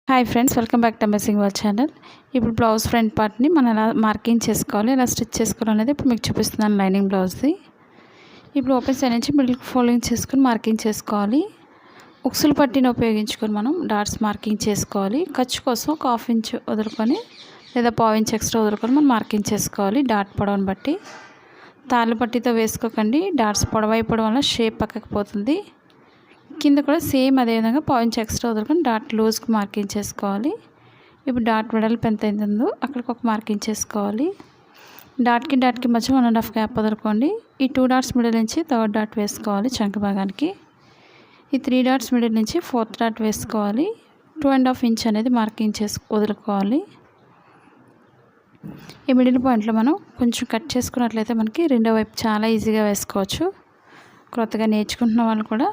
Hi friends, welcome back to amazing world channel. ఇప్పుడు blouse front పార్ట్ని మనం ఎలా మార్కింగ్ చేసుకోవాలి, ఎలా స్టిచ్ చేసుకోవాలి అనేది ఇప్పుడు మీకు చూపిస్తున్నాను. లైనింగ్ బ్లౌజ్ది ఇప్పుడు ఓపెన్ సైడ్ నుంచి మిడిల్ ఫోల్డింగ్ చేసుకొని మార్కింగ్ చేసుకోవాలి. ఉక్సులు పట్టిని ఉపయోగించుకొని మనం డాట్స్ మార్కింగ్ చేసుకోవాలి. ఖర్చు కోసం ఒక హాఫ్ ఇంచ్ వదులుకొని లేదా పావు ఇంచ్ ఎక్స్ట్రా వదులుకొని మనం మార్కింగ్ చేసుకోవాలి. డాట్ పొడవుని బట్టి తాళ్ళు పట్టితో వేసుకోకండి, డాట్స్ పొడవైపోవడం వల్ల షేప్ పక్కకు పోతుంది. కింద కూడా సేమ్ అదేవిధంగా పాయింట్ ఎక్స్ట్రా వదులుకొని డాట్ లూజ్కి మార్కింగ్ చేసుకోవాలి. ఇప్పుడు డాట్ వెడల్పు ఎంత అయిందో అక్కడికి ఒక మార్కింగ్ చేసుకోవాలి. డాట్కి మధ్య 1.5 గ్యాప్ వదులుకోండి. ఈ 2 డాట్స్ మిడిల్ నుంచి 3rd డాట్ వేసుకోవాలి. చంక భాగానికి ఈ 3 డాట్స్ మిడిల్ నుంచి 4th డాట్ వేసుకోవాలి. 2.5 ఇంచ్ అనేది మార్కింగ్ వదులుకోవాలి. ఈ మిడిల్ పాయింట్లో మనం కొంచెం కట్ చేసుకున్నట్లయితే మనకి రెండో వైపు చాలా ఈజీగా వేసుకోవచ్చు. కొత్తగా నేర్చుకుంటున్న వాళ్ళు కూడా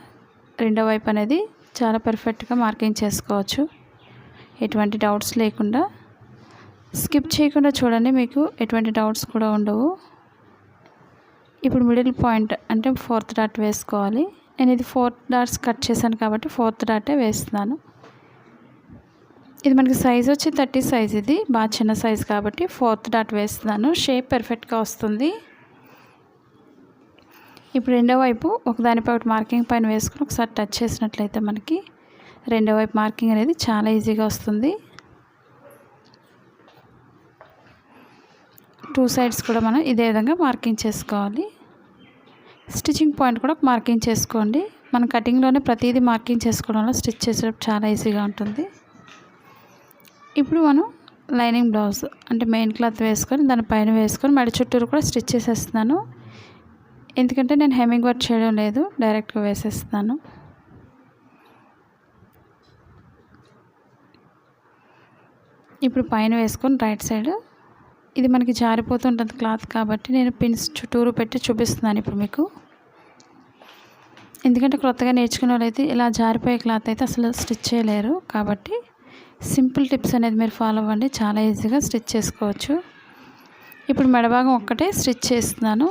రెండో వైపు అనేది చాలా పర్ఫెక్ట్గా మార్కింగ్ చేసుకోవచ్చు, ఎటువంటి డౌట్స్ లేకుండా. స్కిప్ చేయకుండా చూడండి, మీకు ఎటువంటి డౌట్స్ కూడా ఉండవు. ఇప్పుడు మిడిల్ పాయింట్ అంటే 4th డాట్ వేసుకోవాలి. నేను ఇది 4 డాట్స్ కట్ చేశాను కాబట్టి 4th డాటే వేస్తున్నాను. ఇది మనకి సైజ్ వచ్చి 30 సైజ్, ఇది బాగా చిన్న సైజ్ కాబట్టి 4th డాట్ వేస్తున్నాను. షేప్ పర్ఫెక్ట్గా వస్తుంది. ఇప్పుడు రెండో వైపు ఒకదానిపై ఒకటి మార్కింగ్ పైన వేసుకుని ఒకసారి టచ్ చేసినట్లయితే మనకి రెండో వైపు మార్కింగ్ అనేది చాలా ఈజీగా వస్తుంది. 2 సైడ్స్ కూడా మనం ఇదే విధంగా మార్కింగ్ చేసుకోవాలి. స్టిచ్చింగ్ పాయింట్ కూడా ఒక మార్కింగ్ చేసుకోండి. మనం కటింగ్లోనే ప్రతిదీ మార్కింగ్ చేసుకోవడం వల్ల స్టిచ్ చేసేటప్పుడు చాలా ఈజీగా ఉంటుంది. ఇప్పుడు మనం లైనింగ్ బ్లౌజ్ అంటే మెయిన్ క్లాత్ వేసుకొని దానిపైన వేసుకొని మెడ చుట్టూరు కూడా స్టిచ్ చేసేస్తున్నాను. ఎందుకంటే నేను హెమ్మింగ్ వర్క్ చేయడం లేదు, డైరెక్ట్గా వేసేస్తాను. ఇప్పుడు పైన వేసుకొని రైట్ సైడ్ ఇది మనకి జారిపోతుంటుంది క్లాత్ కాబట్టి నేను పిన్స్ చుట్టూరు పెట్టి చూపిస్తున్నాను ఇప్పుడు మీకు. ఎందుకంటే కొత్తగా నేర్చుకునే వాళ్ళైతే ఇలా జారిపోయే క్లాత్ అయితే అసలు స్టిచ్ చేయలేరు. కాబట్టి సింపుల్ టిప్స్ అనేది మీరు ఫాలో అవ్వండి, చాలా ఈజీగా స్టిచ్ చేసుకోవచ్చు. ఇప్పుడు మెడభాగం ఒక్కటే స్టిచ్ చేస్తున్నాను.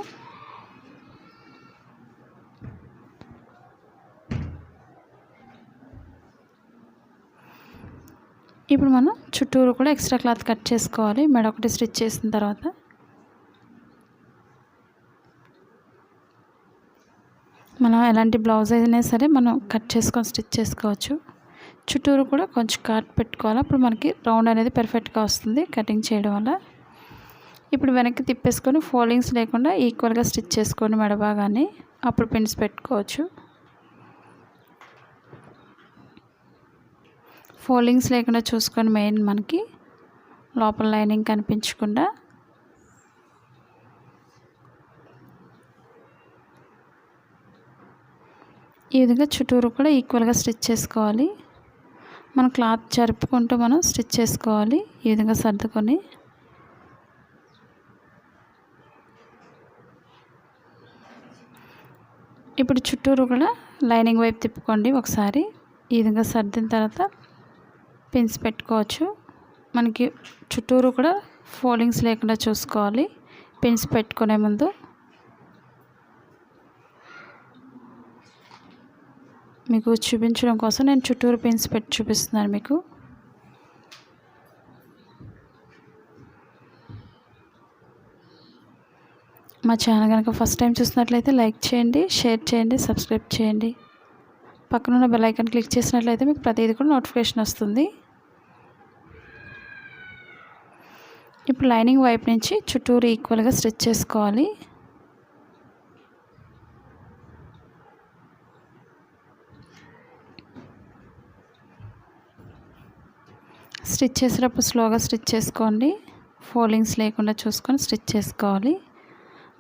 ఇప్పుడు మనం చుట్టూరు కూడా ఎక్స్ట్రా క్లాత్ కట్ చేసుకోవాలి. మెడ ఒకటి స్టిచ్ చేసిన తర్వాత మనం ఎలాంటి బ్లౌజ్ అయినా సరే మనం కట్ చేసుకొని స్టిచ్ చేసుకోవచ్చు. చుట్టూరు కూడా కొంచెం కట్ పెట్టుకోవాలి, అప్పుడు మనకి రౌండ్ అనేది పర్ఫెక్ట్గా వస్తుంది కటింగ్ చేయడం వల్ల. ఇప్పుడు వెనక్కి తిప్పేసుకొని ఫోల్డింగ్స్ లేకుండా ఈక్వల్గా స్టిచ్ చేసుకోండి మెడ భాగాన్ని, అప్పుడు పిన్స్ పెట్టుకోవచ్చు. ఫోల్డింగ్స్ లేకుండా చూసుకొని మెయిన్ మనకి లోపల లైనింగ్ కనిపించకుండా. ఈ విధంగా చుట్టూరు కూడా ఈక్వల్గా స్టిచ్ చేసుకోవాలి. మన క్లాత్ జరుపుకుంటూ మనం స్టిచ్ చేసుకోవాలి ఈ విధంగా సర్దుకొని. ఇప్పుడు చుట్టూరు కూడా లైనింగ్ వైపు తిప్పుకోండి ఒకసారి. ఈ విధంగా సర్దిన తర్వాత పిన్స్ పెట్టుకోవచ్చు. మనకి చుట్టూరు కూడా ఫోల్డింగ్స్ లేకుండా చూసుకోవాలి పిన్స్ పెట్టుకునే ముందు. మీకు చూపించడం కోసం నేను చుట్టూరు పిన్స్ పెట్టి చూపిస్తున్నాను మీకు. మా ఛానల్ కనుక ఫస్ట్ టైం చూసినట్లయితే లైక్ చేయండి, షేర్ చేయండి, సబ్స్క్రైబ్ చేయండి. పక్కనున్న బెల్ ఐకాన్ క్లిక్ చేసినట్లయితే మీకు ప్రతిదీ కూడా నోటిఫికేషన్ వస్తుంది. ఇప్పుడు లైనింగ్ వైపు నుంచి చుట్టూరు ఈక్వల్గా స్టిచ్ చేసుకోవాలి. స్టిచ్ చేసేటప్పుడు స్లోగా స్టిచ్ చేసుకోండి, ఫోల్డింగ్స్ లేకుండా చూసుకొని స్టిచ్ చేసుకోవాలి.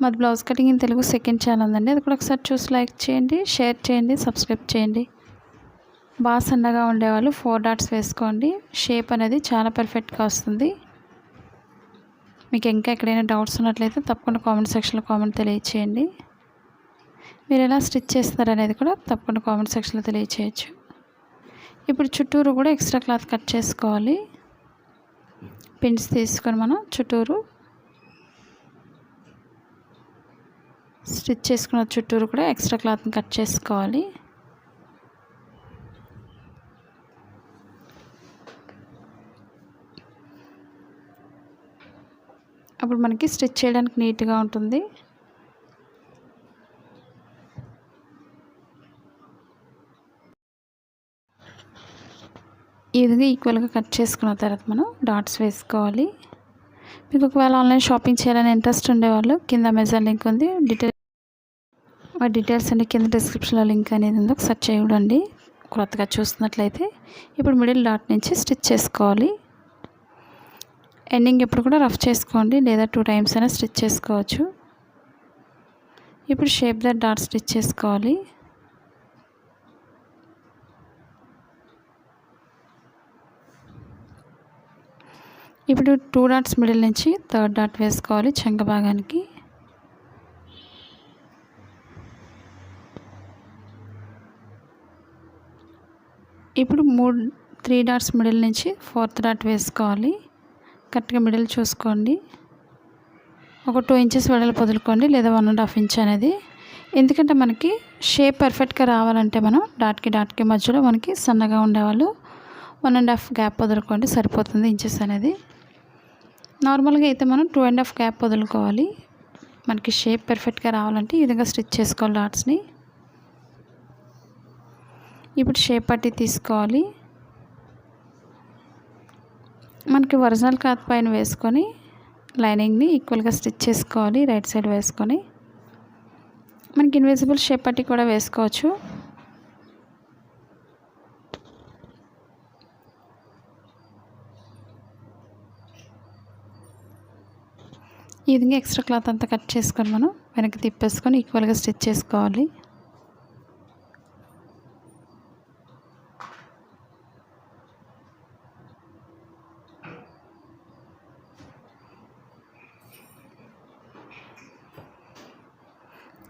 మాది blouse cutting in Telugu second channel ఉందండి, అది కూడా ఒకసారి చూసి లైక్ చేయండి, షేర్ చేయండి, సబ్స్క్రైబ్ చేయండి. బాగా సన్నగా ఉండేవాళ్ళు 4 డాట్స్ వేసుకోండి, షేప్ అనేది చాలా పర్ఫెక్ట్గా వస్తుంది. మీకు ఇంకా ఎక్కడైనా డౌట్స్ ఉన్నట్లయితే తప్పకుండా కామెంట్ సెక్షన్లో కామెంట్ తెలియచేయండి. మీరు ఎలా స్టిచ్ చేస్తారనేది కూడా తప్పకుండా కామెంట్ సెక్షన్లో తెలియచేయచ్చు. ఇప్పుడు చుట్టూరు కూడా ఎక్స్ట్రా క్లాత్ కట్ చేసుకోవాలి. పిన్స్ తీసుకొని మనం చుట్టూరు స్టిచ్ చేసుకున్న చుట్టూరు కూడా ఎక్స్ట్రా క్లాత్ని కట్ చేసుకోవాలి. అప్పుడు మనకి స్టిచ్ చేయడానికి నీట్గా ఉంటుంది. ఈ విధంగా ఈక్వల్గా కట్ చేసుకున్న తర్వాత మనం డాట్స్ వేసుకోవాలి. మీకు ఒకవేళ ఆన్లైన్ షాపింగ్ చేయాలని ఇంట్రెస్ట్ ఉండేవాళ్ళు కింద అమెజాన్ లింక్ ఉంది, డీటెయిల్స్ అన్ని కింద డిస్క్రిప్షన్లో లింక్ అనేది ఉంది, ఒకసారి చూడండి కొత్తగా చూస్తున్నట్లయితే. ఇప్పుడు మిడిల్ డాట్ నుంచి స్టిచ్ చేసుకోవాలి. ఎండింగ్ ఎప్పుడు కూడా రఫ్ చేసుకోండి, లేదా 2 టైమ్స్ అయినా స్టిచ్ చేసుకోవచ్చు. ఇప్పుడు షేప్ ద డాట్ స్టిచ్ చేసుకోవాలి. ఇప్పుడు 2 డాట్స్ మిడిల్ నుంచి 3rd డాట్ వేసుకోవాలి చంక భాగానికి. ఇప్పుడు 3 డాట్స్ మిడిల్ నుంచి 4th డాట్ వేసుకోవాలి. కరెక్ట్గా మిడిల్ చూసుకోండి. ఒక 2 ఇంచెస్ వెడల్పు వదులుకోండి, లేదా 1.5 ఇంచ్ అనేది. ఎందుకంటే మనకి షేప్ పర్ఫెక్ట్గా రావాలంటే మనం డాట్కి మధ్యలో మనకి సన్నగా ఉండేవాళ్ళు 1.5 గ్యాప్ వదులుకోండి, సరిపోతుంది ఇంచెస్ అనేది. నార్మల్గా అయితే మనం 2.5 గ్యాప్ వదులుకోవాలి. మనకి షేప్ పర్ఫెక్ట్గా రావాలంటే ఈ విధంగా స్టిచ్ చేసుకోవాలి డాట్స్ని. ఇప్పుడు షేప్ పట్టి తీసుకోవాలి. మనకి ఒరిజినల్ క్లాత్ పైన వేసుకొని లైనింగ్ని ఈక్వల్గా స్టిచ్ చేసుకోవాలి. రైట్ సైడ్ వేసుకొని మనకి ఇన్విజిబుల్ షేప్ పట్టి కూడా వేసుకోవచ్చు. ఈ విధంగా ఎక్స్ట్రా క్లాత్ అంతా కట్ చేసుకొని మనం వెనక్కి తిప్పేసుకొని ఈక్వల్గా స్టిచ్ చేసుకోవాలి.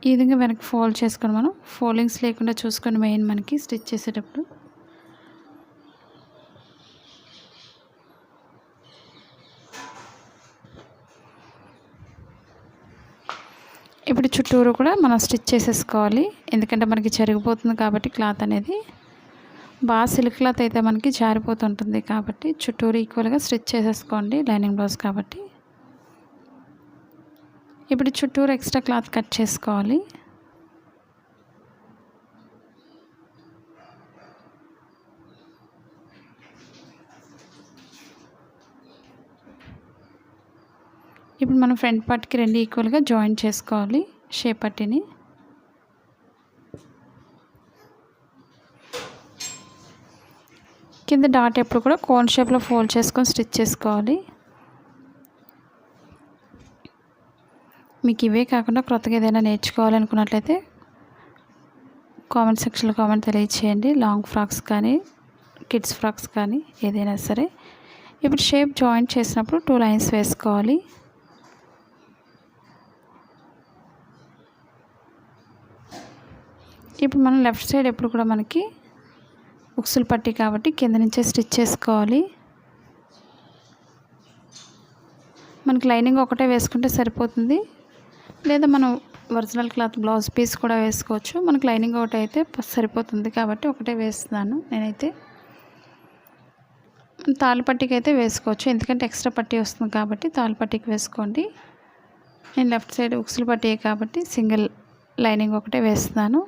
ఈ విధంగా వెనక్కి ఫోల్డ్ చేసుకొని మనం ఫోల్డింగ్స్ లేకుండా చూసుకొని మెయిన్ మనకి స్టిచ్ చేసేటప్పుడు. ఇప్పుడు చుట్టూరు కూడా మనం స్టిచ్ చేసేసుకోవాలి. ఎందుకంటే మనకి జరిగిపోతుంది కాబట్టి క్లాత్ అనేది బాగా సిల్క్ క్లాత్ అయితే మనకి జారిపోతుంటుంది కాబట్టి చుట్టూరు ఈక్వల్గా స్టిచ్ చేసేసుకోండి, లైనింగ్ బ్లౌజ్ కాబట్టి. ఇప్పుడు చుట్టూరు ఎక్స్ట్రా క్లాత్ కట్ చేసుకోవాలి. ఇప్పుడు మనం ఫ్రంట్ పార్ట్కి 2 ఈక్వల్గా జాయిన్ చేసుకోవాలి షేప్ పట్టిని. కింద డాట్ ఎప్పుడు కూడా కోన్ షేప్లో ఫోల్డ్ చేసుకొని స్టిచ్ చేసుకోవాలి. మీకు ఇవే కాకుండా కొత్తగా ఏదైనా నేర్చుకోవాలనుకున్నట్లయితే కామెంట్ సెక్షన్లో కామెంట్ తెలియచేయండి. లాంగ్ ఫ్రాక్స్ కానీ కిడ్స్ ఫ్రాక్స్ కానీ ఏదైనా సరే. ఇప్పుడు షేప్ జాయింట్ చేసినప్పుడు 2 లైన్స్ వేసుకోవాలి. ఇప్పుడు మనం లెఫ్ట్ సైడ్ ఎప్పుడు కూడా మనకి ఉక్సులు పట్టి కాబట్టి కింద నుంచే స్టిచ్ చేసుకోవాలి. మనకి లైనింగ్ ఒకటే వేసుకుంటే సరిపోతుంది, లేదా మనం ఒరిజినల్ క్లాత్ బ్లౌజ్ పీస్ కూడా వేసుకోవచ్చు. మనకి లైనింగ్ ఒకటి అయితే సరిపోతుంది కాబట్టి ఒకటే వేస్తున్నాను నేనైతే. తాళ్ళు పట్టీకి అయితే వేసుకోవచ్చు, ఎందుకంటే ఎక్స్ట్రా పట్టీ వస్తుంది కాబట్టి తాళ్ళు పట్టీకి వేసుకోండి. నేను లెఫ్ట్ సైడ్ ఉక్సులు పట్టీ కాబట్టి సింగిల్ లైనింగ్ ఒకటే వేస్తున్నాను.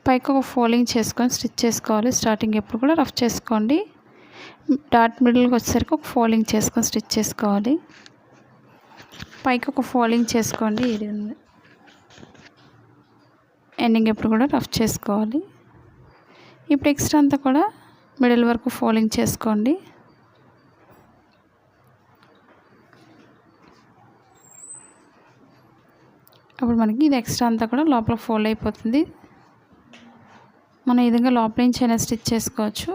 పైకి ఒక ఫోల్డింగ్ చేసుకొని స్టిచ్ చేసుకోవాలి. స్టార్టింగ్ ఎప్పుడు కూడా రఫ్ చేసుకోండి. డాట్ మిడిల్కి వచ్చేసరికి ఒక ఫోల్డింగ్ చేసుకొని స్టిచ్ చేసుకోవాలి. పైకి ఒక ఫోల్డింగ్ చేసుకోండి. ఇది ఎండింగ్ ఎప్పుడు కూడా రఫ్ చేసుకోవాలి. ఇప్పుడు ఎక్స్ట్రా అంతా కూడా మిడిల్ వరకు ఫోల్డింగ్ చేసుకోండి. అప్పుడు మనకి ఇది ఎక్స్ట్రా అంతా కూడా లోపల ఫోల్డ్ అయిపోతుంది. మనం ఈ విధంగా లోపల నుంచి అయినా స్టిచ్ చేసుకోవచ్చు,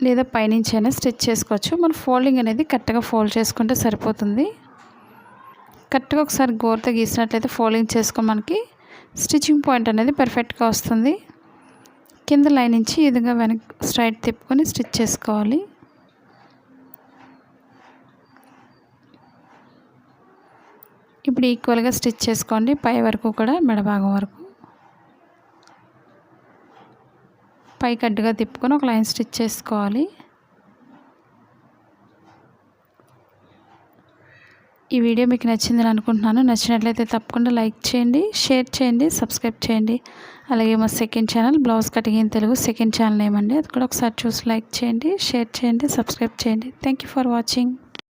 లేదా పైనుంచి అయినా స్టిచ్ చేసుకోవచ్చు. మన ఫోల్డింగ్ అనేది కరెక్ట్గా ఫోల్డ్ చేసుకుంటే సరిపోతుంది. కరెక్ట్గా ఒకసారి గోరుతో గీసినట్లయితే ఫోల్డింగ్ చేసుకొని మనకి స్టిచ్చింగ్ పాయింట్ అనేది పర్ఫెక్ట్గా వస్తుంది. కింద లైన్ నుంచి ఈ విధంగా వెనక్కి స్ట్రైట్ తిప్పుకొని స్టిచ్ చేసుకోవాలి. ఇప్పుడు ఈక్వల్గా స్టిచ్ చేసుకోండి. పై వరకు కూడా మెడ భాగం వరకు పైకి అడ్డుగా తిప్పుకొని ఒక లైన్ స్టిచ్ చేసుకోవాలి. ఈ వీడియో మీకు నచ్చిందని అనుకుంటున్నాను. నచ్చినట్లయితే తప్పకుండా లైక్ చేయండి, షేర్ చేయండి, సబ్స్క్రైబ్ చేయండి. అలాగే మా second channel blouse cutting in Telugu second channel ఏమండి, అది కూడా ఒకసారి చూసి లైక్ చేయండి, షేర్ చేయండి, సబ్స్క్రైబ్ చేయండి. Thank you for watching.